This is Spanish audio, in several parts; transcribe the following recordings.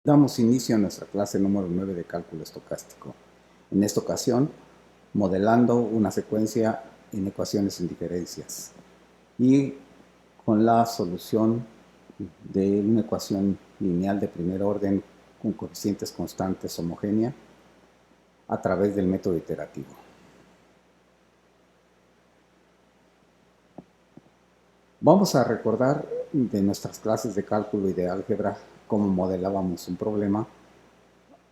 Damos inicio a nuestra clase número 9 de cálculo estocástico. En esta ocasión, modelando una secuencia en ecuaciones sin diferencias y con la solución de una ecuación lineal de primer orden con coeficientes constantes homogénea a través del método iterativo. Vamos a recordar de nuestras clases de cálculo y de álgebra cómo modelábamos un problema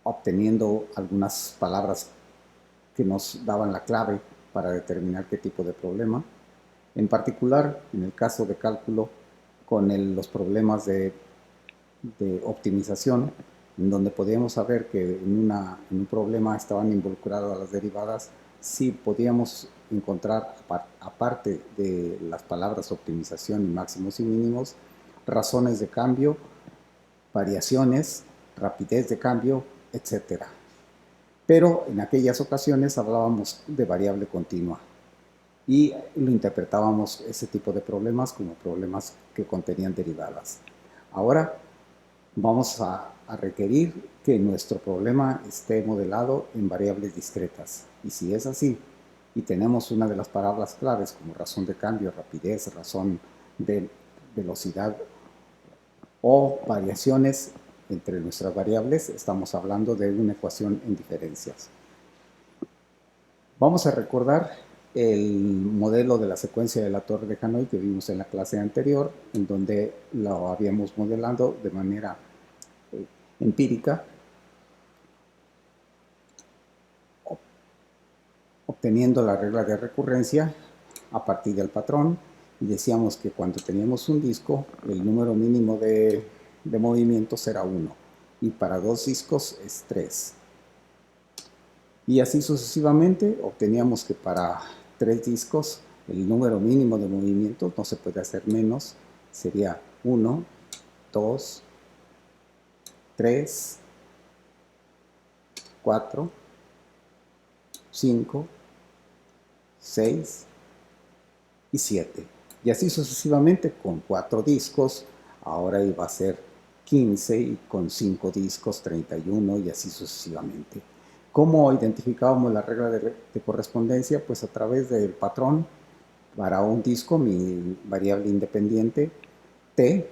obteniendo algunas palabras que nos daban la clave para determinar qué tipo de problema. En particular, en el caso de cálculo, con los problemas de optimización, en donde podíamos saber que en un problema estaban involucradas las derivadas, sí podíamos encontrar, aparte de las palabras optimización y máximos y mínimos, razones de cambio, variaciones, rapidez de cambio, etcétera. Pero en aquellas ocasiones hablábamos de variable continua y lo interpretábamos ese tipo de problemas como problemas que contenían derivadas. Ahora vamos a requerir que nuestro problema esté modelado en variables discretas. Y si es así, y tenemos una de las palabras claves como razón de cambio, rapidez, razón de velocidad o variaciones entre nuestras variables, estamos hablando de una ecuación en diferencias. Vamos a recordar el modelo de la secuencia de la torre de Hanói que vimos en la clase anterior, en donde lo habíamos modelado de manera empírica, obteniendo la regla de recurrencia a partir del patrón, y decíamos que cuando teníamos un disco, el número mínimo de movimientos era 1, y para dos discos es 3. Y así sucesivamente obteníamos que para 3 discos el número mínimo de movimientos no se puede hacer menos, sería 1, 2, 3, 4, 5, 6 y 7. Y así sucesivamente con 4 discos, ahora iba a ser 15 y con 5 discos 31 y así sucesivamente. ¿Cómo identificábamos la regla de correspondencia? Pues a través del patrón. Para un disco, mi variable independiente, T,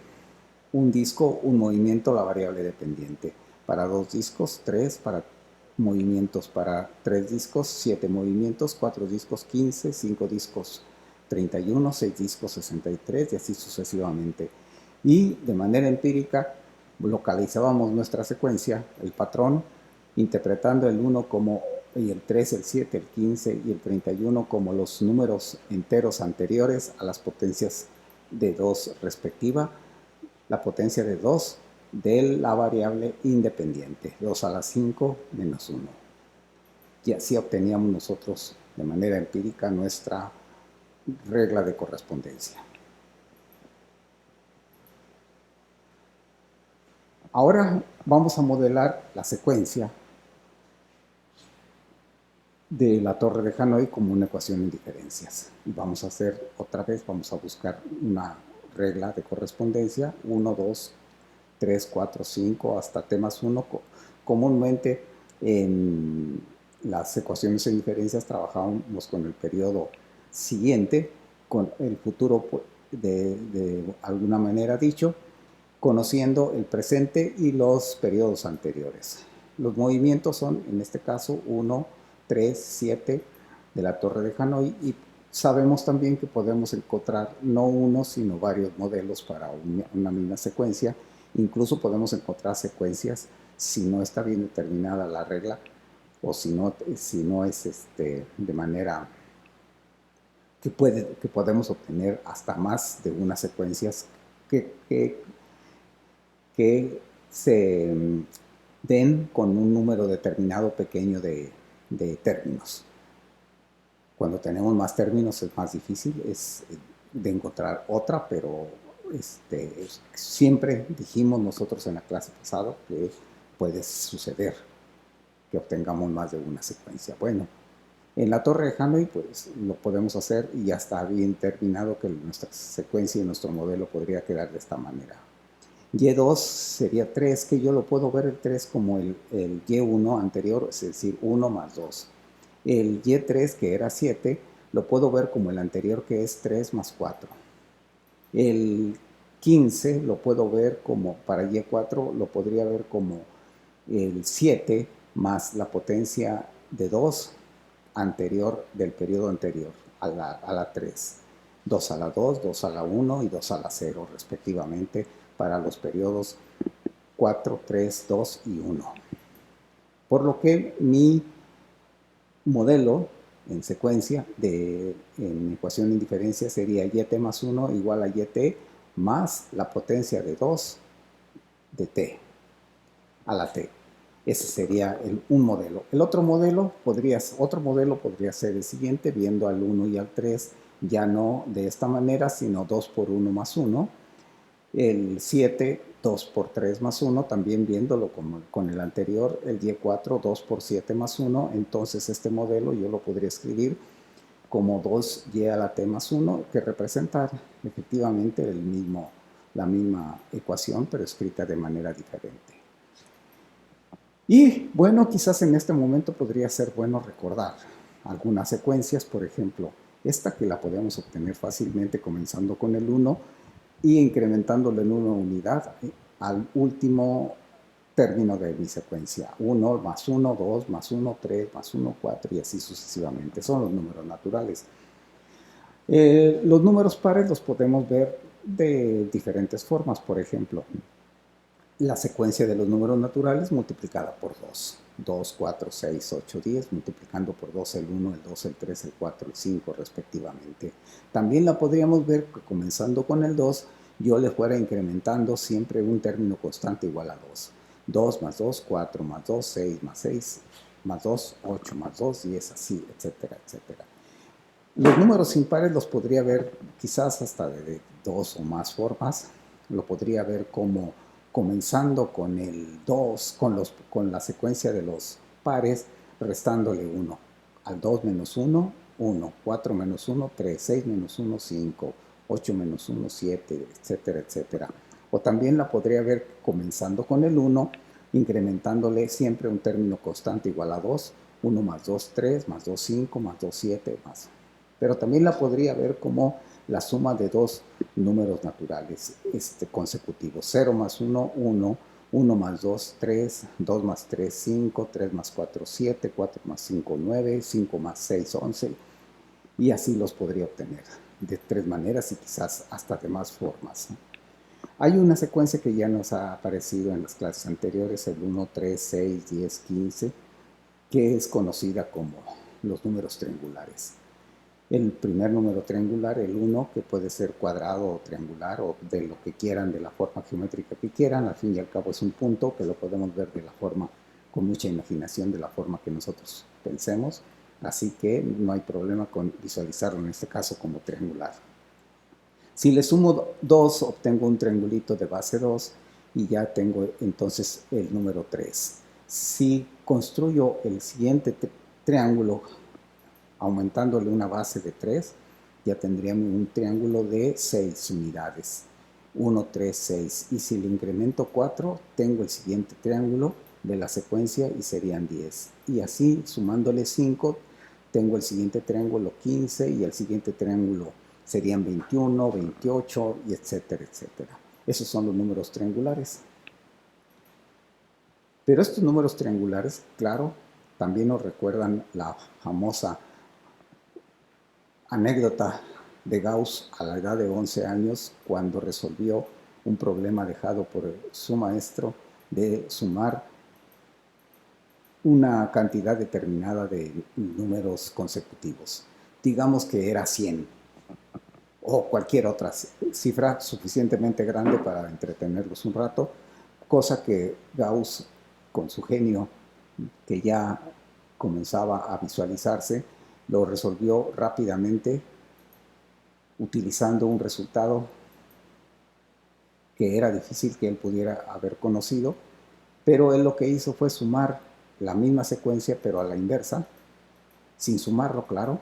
un disco, un movimiento, la variable dependiente. Para dos discos, 3, para movimientos, para 3 discos, 7 movimientos, 4 discos, 15, 5 discos, 31, 6 discos, 63 y así sucesivamente. Y de manera empírica localizábamos nuestra secuencia, el patrón, interpretando el 1 como y el 3, el 7, el 15 y el 31 como los números enteros anteriores a las potencias de 2 respectiva, la potencia de 2 de la variable independiente, 2 a la 5 menos 1. Y así obteníamos nosotros de manera empírica nuestra regla de correspondencia. Ahora vamos a modelar la secuencia de la torre de Hanói como una ecuación en diferencias. Y vamos a hacer otra vez, vamos a buscar una regla de correspondencia, 1, 2, 3, 4, 5, hasta t más 1. Comúnmente en las ecuaciones en diferencias trabajamos con el periodo siguiente, con el futuro de alguna manera dicho, conociendo el presente y los periodos anteriores. Los movimientos son, en este caso, 1, 3, 7 de la torre de Hanói, y sabemos también que podemos encontrar no uno, sino varios modelos para una misma secuencia. Incluso podemos encontrar secuencias si no está bien determinada la regla o si no es de manera que podemos obtener hasta más de unas secuencias que se den con un número determinado pequeño de términos. Cuando tenemos más términos es más difícil de encontrar otra, pero siempre dijimos nosotros en la clase pasada que puede suceder que obtengamos más de una secuencia. Bueno, en la torre de Hanói pues lo podemos hacer y ya está bien terminado que nuestra secuencia y nuestro modelo podría quedar de esta manera. Y2 sería 3, que yo lo puedo ver el 3 como el Y1 anterior, es decir, 1 más 2. El Y3, que era 7, lo puedo ver como el anterior, que es 3 más 4. El 15 lo puedo ver como, para Y4 lo podría ver como el 7 más la potencia de 2 anterior del periodo anterior a la 3. 2 a la 2, 2 a la 1 y 2 a la 0 respectivamente para los periodos 4, 3, 2 y 1. Por lo que mi modelo en secuencia en ecuación de indiferencia sería yt más 1 igual a yt más la potencia de 2 de t a la t. Ese sería un modelo. El otro modelo podría ser el siguiente, viendo al 1 y al 3 ya no de esta manera, sino 2 por 1 más 1. El 7, 2 por 3 más 1, también viéndolo con el anterior, el Y4, 2 por 7 más 1. Entonces este modelo yo lo podría escribir como 2y a la t más 1, que representa efectivamente la misma ecuación, pero escrita de manera diferente. Y bueno, quizás en este momento podría ser bueno recordar algunas secuencias, por ejemplo, esta que la podemos obtener fácilmente comenzando con el 1 y incrementándolo en una unidad al último término de mi secuencia. 1 más 1, 2 más 1, 3 más 1, 4 y así sucesivamente. Son los números naturales. Los números pares los podemos ver de diferentes formas. Por ejemplo, la secuencia de los números naturales multiplicada por 2. 2, 4, 6, 8, 10, multiplicando por 2 el 1, el 2, el 3, el 4, el 5 respectivamente. También la podríamos ver que comenzando con el 2, yo le fuera incrementando siempre un término constante igual a 2. 2 más 2, 4 más 2, 6 más 6 más 2, 8 más 2, 10, así, etcétera, etcétera. Los números impares los podría ver quizás hasta de dos o más formas. Lo podría ver como comenzando con el 2, con la secuencia de los pares, restándole 1. Al 2 menos 1, 1. 4 menos 1, 3. 6 menos 1, 5. 8 menos 1, 7, etcétera, etcétera. O también la podría ver comenzando con el 1, incrementándole siempre un término constante igual a 2. 1 más 2, 3, más 2, 5, más 2, 7, más. Pero también la podría ver como la suma de dos números naturales consecutivos. 0 más 1, 1, 1 más 2, 3, 2 más 3, 5, 3 más 4, 7, 4 más 5, 9, 5 más 6, 11. Y así los podría obtener de tres maneras y quizás hasta de más formas. Hay una secuencia que ya nos ha aparecido en las clases anteriores, el 1, 3, 6, 10, 15, que es conocida como los números triangulares. El primer número triangular, el 1, que puede ser cuadrado o triangular o de lo que quieran, de la forma geométrica que quieran. Al fin y al cabo es un punto que lo podemos ver de la forma, con mucha imaginación, de la forma que nosotros pensemos. Así que no hay problema con visualizarlo en este caso como triangular. Si le sumo 2, obtengo un triangulito de base 2 y ya tengo entonces el número 3. Si construyo el siguiente triángulo aumentándole una base de 3, ya tendríamos un triángulo de 6 unidades. 1, 3, 6. Y si le incremento 4, tengo el siguiente triángulo de la secuencia y serían 10. Y así, sumándole 5, tengo el siguiente triángulo 15 y el siguiente triángulo serían 21, 28 y etcétera, etcétera. Esos son los números triangulares. Pero estos números triangulares, claro, también nos recuerdan la famosa anécdota de Gauss a la edad de 11 años cuando resolvió un problema dejado por su maestro de sumar una cantidad determinada de números consecutivos. Digamos que era 100 o cualquier otra cifra suficientemente grande para entretenerlos un rato, cosa que Gauss, con su genio que ya comenzaba a visualizarse, lo resolvió rápidamente utilizando un resultado que era difícil que él pudiera haber conocido, pero él lo que hizo fue sumar la misma secuencia pero a la inversa, sin sumarlo, claro,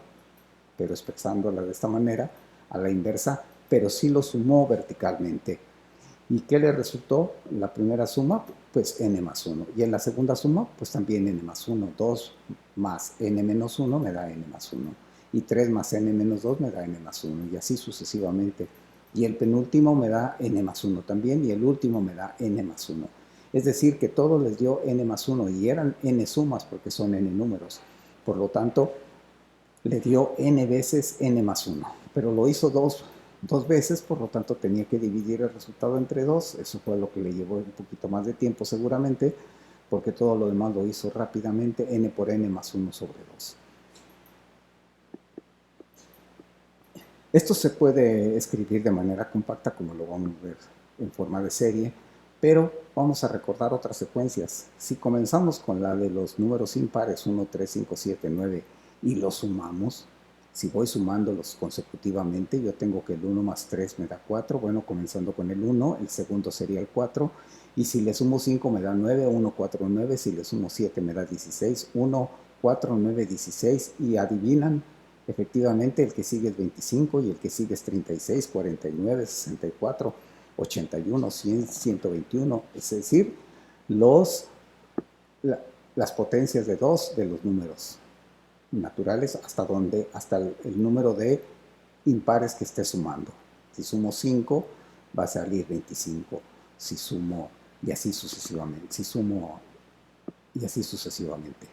pero expresándola de esta manera, a la inversa, pero sí lo sumó verticalmente. ¿Y qué le resultó? La primera suma, pues n más 1. Y en la segunda suma, pues también n más 1. 2 más n menos 1 me da n más 1. Y 3 más n menos 2 me da n más 1. Y así sucesivamente. Y el penúltimo me da n más 1 también. Y el último me da n más 1. Es decir, que todo les dio n más 1. Y eran n sumas porque son n números. Por lo tanto, le dio n veces n más 1. Pero lo hizo dos veces, por lo tanto tenía que dividir el resultado entre 2. Eso fue lo que le llevó un poquito más de tiempo seguramente, porque todo lo demás lo hizo rápidamente, n por n más 1 sobre 2. Esto se puede escribir de manera compacta, como lo vamos a ver en forma de serie, pero vamos a recordar otras secuencias. Si comenzamos con la de los números impares 1, 3, 5, 7, 9 y los sumamos, si voy sumándolos consecutivamente, yo tengo que el 1 más 3 me da 4. Bueno, comenzando con el 1, el segundo sería el 4. Y si le sumo 5 me da 9, 1, 4, 9. Si le sumo 7 me da 16, 1, 4, 9, 16. Y adivinan, efectivamente el que sigue es 25 y el que sigue es 36, 49, 64, 81, 100, 121. Es decir, los, la, las potencias de 2 de los números naturales hasta el número de impares que esté sumando. Si sumo 5, va a salir 25. Si sumo, y así sucesivamente. Si sumo, y así sucesivamente.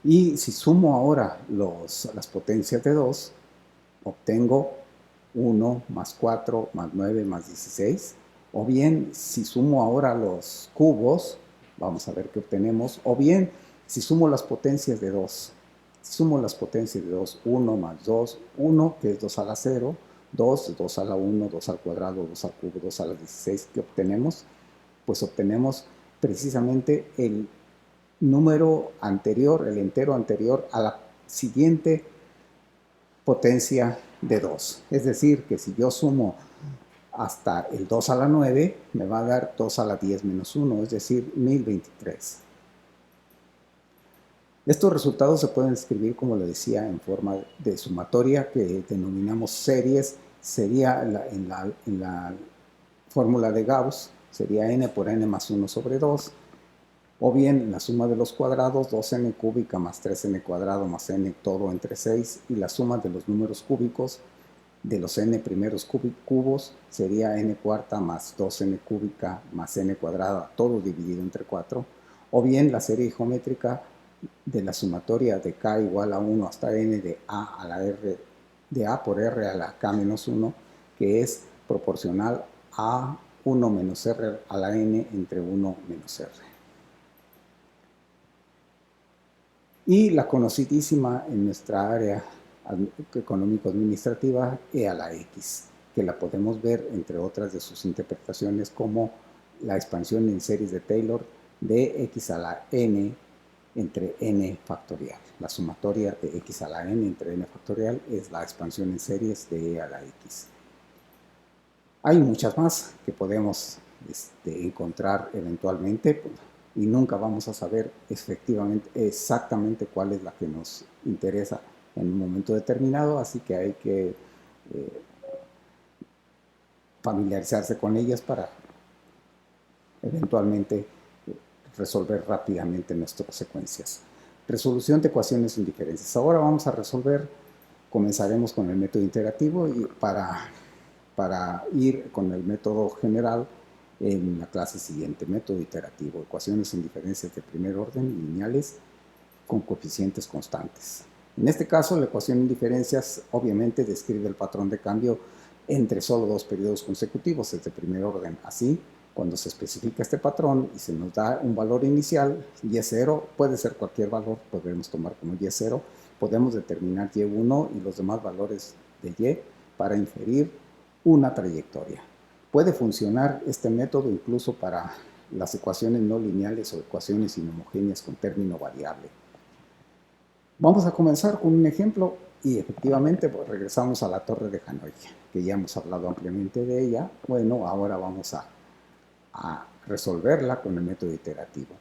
Y si sumo ahora las potencias de 2, obtengo 1 más 4 más 9 más 16. O bien, si sumo ahora los cubos, vamos a ver qué obtenemos. O bien, si sumo las potencias de 2, si sumo las potencias de 2, 1 más 2, 1 que es 2 a la 0, 2, 2 a la 1, 2 al cuadrado, 2 al cubo, 2 a la 16, ¿qué obtenemos? Pues obtenemos precisamente el número anterior, el entero anterior a la siguiente potencia de 2. Es decir, que si yo sumo hasta el 2 a la 9, me va a dar 2 a la 10 menos 1, es decir, 1023. Estos resultados se pueden escribir, como le decía, en forma de sumatoria, que denominamos series. Sería en la fórmula de Gauss, sería n por n más 1 sobre 2. O bien la suma de los cuadrados, 2n cúbica más 3n cuadrado más n todo entre 6. Y la suma de los números cúbicos de los n primeros cubos sería n cuarta más 2n cúbica más n cuadrada, todo dividido entre 4. O bien la serie geométrica de la sumatoria de k igual a 1 hasta n de a a la r, de a por r a la k menos 1, que es proporcional a 1 menos r a la n entre 1 menos r. Y la conocidísima en nuestra área económico-administrativa, e a la x, que la podemos ver, entre otras de sus interpretaciones, como la expansión en series de Taylor de x a la n entre n factorial. La sumatoria de x a la n entre n factorial es la expansión en series de e a la x. Hay muchas más que podemos encontrar eventualmente, y nunca vamos a saber efectivamente, exactamente cuál es la que nos interesa en un momento determinado, así que hay que familiarizarse con ellas para eventualmente resolver rápidamente nuestras secuencias. Resolución de ecuaciones sin diferencias. Ahora vamos a resolver, comenzaremos con el método interactivo y para ir con el método general en la clase siguiente, método iterativo, ecuaciones sin diferencias de primer orden, lineales, con coeficientes constantes. En este caso, la ecuación en diferencias obviamente describe el patrón de cambio entre solo dos periodos consecutivos, es de primer orden. Así, cuando se especifica este patrón y se nos da un valor inicial, y0, puede ser cualquier valor, podemos tomar como y0, podemos determinar y1 y los demás valores de y para inferir una trayectoria. Puede funcionar este método incluso para las ecuaciones no lineales o ecuaciones inhomogéneas con término variable. Vamos a comenzar con un ejemplo y efectivamente pues, regresamos a la torre de Hanoi, que ya hemos hablado ampliamente de ella. Bueno, ahora vamos a resolverla con el método iterativo.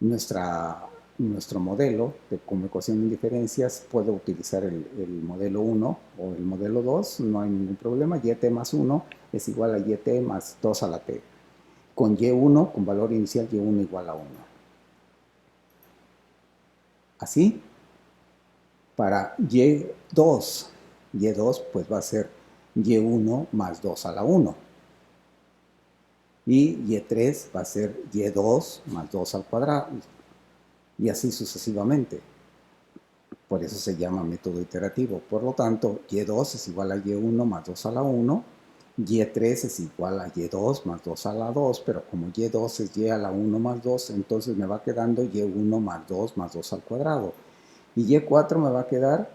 Nuestro modelo de como ecuación en diferencias puede utilizar el modelo 1 o el modelo 2, no hay ningún problema. Y t más 1 es igual a yt más 2 a la t. Con y1, con valor inicial y1 igual a 1. Así, para y2 pues va a ser y1 más 2 a la 1. Y y3 va a ser y2 más 2 al cuadrado. Y así sucesivamente. Por eso se llama método iterativo. Por lo tanto, y2 es igual a y1 más 2 a la 1. Y3 es igual a y2 más 2 a la 2, pero como y2 es y a la 1 más 2, entonces me va quedando y1 más 2 al cuadrado. Y y4 me va a quedar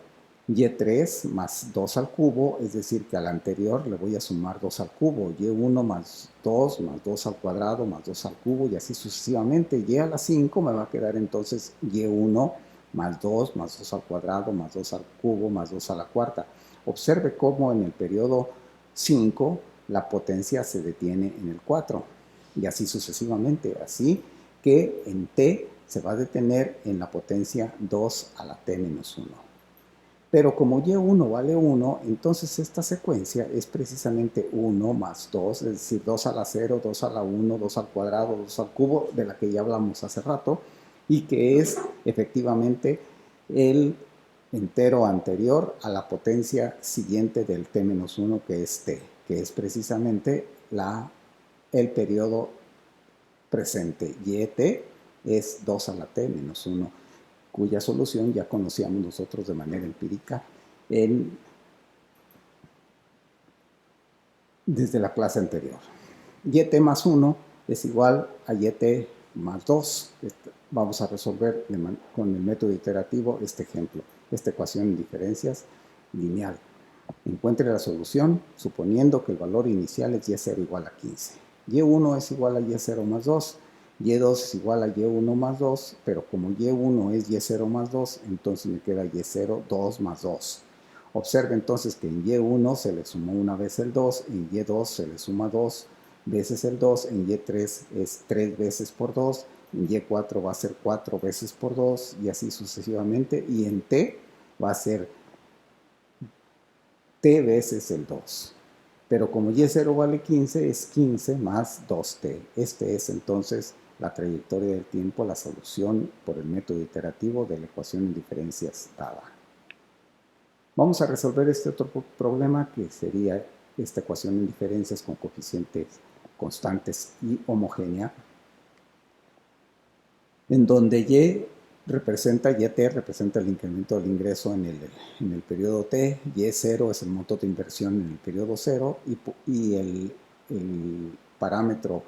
y3 más 2 al cubo, es decir, que al anterior le voy a sumar 2 al cubo. Y1 más 2 al cuadrado más 2 al cubo y así sucesivamente. Y a la 5 me va a quedar entonces y1 más 2 al cuadrado más 2 al cubo más 2 a la cuarta. Observe cómo en el periodo 5 la potencia se detiene en el 4 y así sucesivamente. Así que en t se va a detener en la potencia 2 a la t menos 1. Pero como y1 vale 1, entonces esta secuencia es precisamente 1 más 2, es decir, 2 a la 0, 2 a la 1, 2 al cuadrado, 2 al cubo, de la que ya hablamos hace rato, y que es efectivamente el entero anterior a la potencia siguiente del t menos 1, que es t, que es precisamente el periodo presente. Yt es 2 a la t menos 1, cuya solución ya conocíamos nosotros de manera empírica desde la clase anterior. Yt más 1 es igual a yt más 2. Vamos a resolver con el método iterativo este ejemplo, esta ecuación en diferencias lineal. Encuentre la solución suponiendo que el valor inicial es y0 igual a 15. Y1 es igual a y0 más 2. Y2 es igual a y1 más 2, pero como y1 es y0 más 2, entonces me queda y0 2 más 2. Observe entonces que en y1 se le sumó una vez el 2, en y2 se le suma 2 veces el 2, en y3 es 3 veces por 2, en y4 va a ser 4 veces por 2 y así sucesivamente, y en t va a ser t veces el 2. Pero como y0 vale 15, es 15 más 2t. Este es entonces la trayectoria del tiempo, la solución por el método iterativo de la ecuación en diferencias dada. Vamos a resolver este otro problema que sería esta ecuación en diferencias con coeficientes constantes y homogénea, en donde y representa el incremento del ingreso en el periodo t, y0 es el monto de inversión en el periodo 0 y el parámetro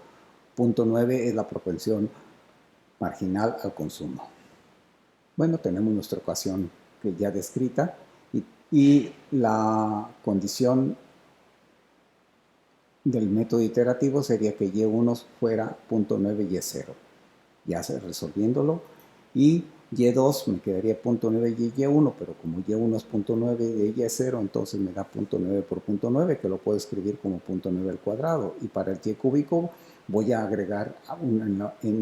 0.9 es la propensión marginal al consumo. Bueno, tenemos nuestra ecuación que ya descrita y la condición del método iterativo sería que y1 fuera 0.9 y0. Ya resolviéndolo, y y2 me quedaría 0.9 y y1, pero como y1 es 0.9 de y0, entonces me da 0.9 por 0.9, que lo puedo escribir como 0.9 al cuadrado, y para el y cúbico voy a agregar en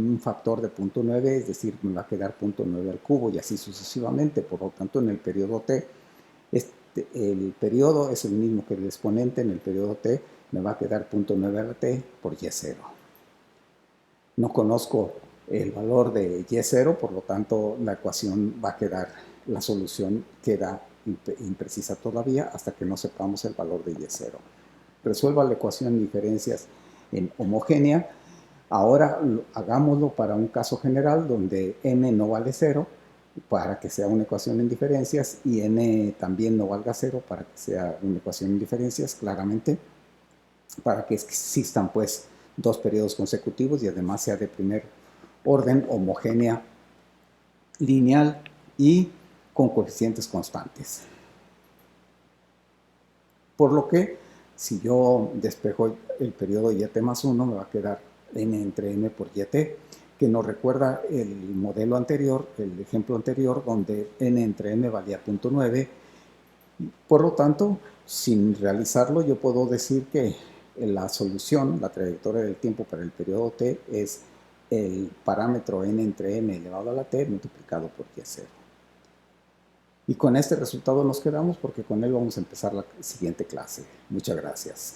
un factor de 0.9, es decir, me va a quedar 0.9 al cubo, y así sucesivamente. Por lo tanto, en el periodo t, el periodo es el mismo que el exponente, en el periodo t me va a quedar 0.9 a la t por y0. No conozco el valor de y0, por lo tanto la ecuación va a quedar, la solución queda imprecisa todavía hasta que no sepamos el valor de y0. Resuelva la ecuación de diferencias en homogénea. Ahora hagámoslo para un caso general donde n no vale 0 para que sea una ecuación en diferencias y n también no valga 0 para que sea una ecuación en diferencias, claramente, para que existan pues dos periodos consecutivos y además sea de primer orden, homogénea, lineal y con coeficientes constantes. Por lo que, si yo despejo el periodo yt más 1, me va a quedar n entre n por yt, que nos recuerda el modelo anterior, el ejemplo anterior, donde n entre n valía 0.9. Por lo tanto, sin realizarlo, yo puedo decir que la solución, la trayectoria del tiempo para el periodo t es el parámetro n entre n elevado a la t multiplicado por y0. Y con este resultado nos quedamos porque con él vamos a empezar la siguiente clase. Muchas gracias.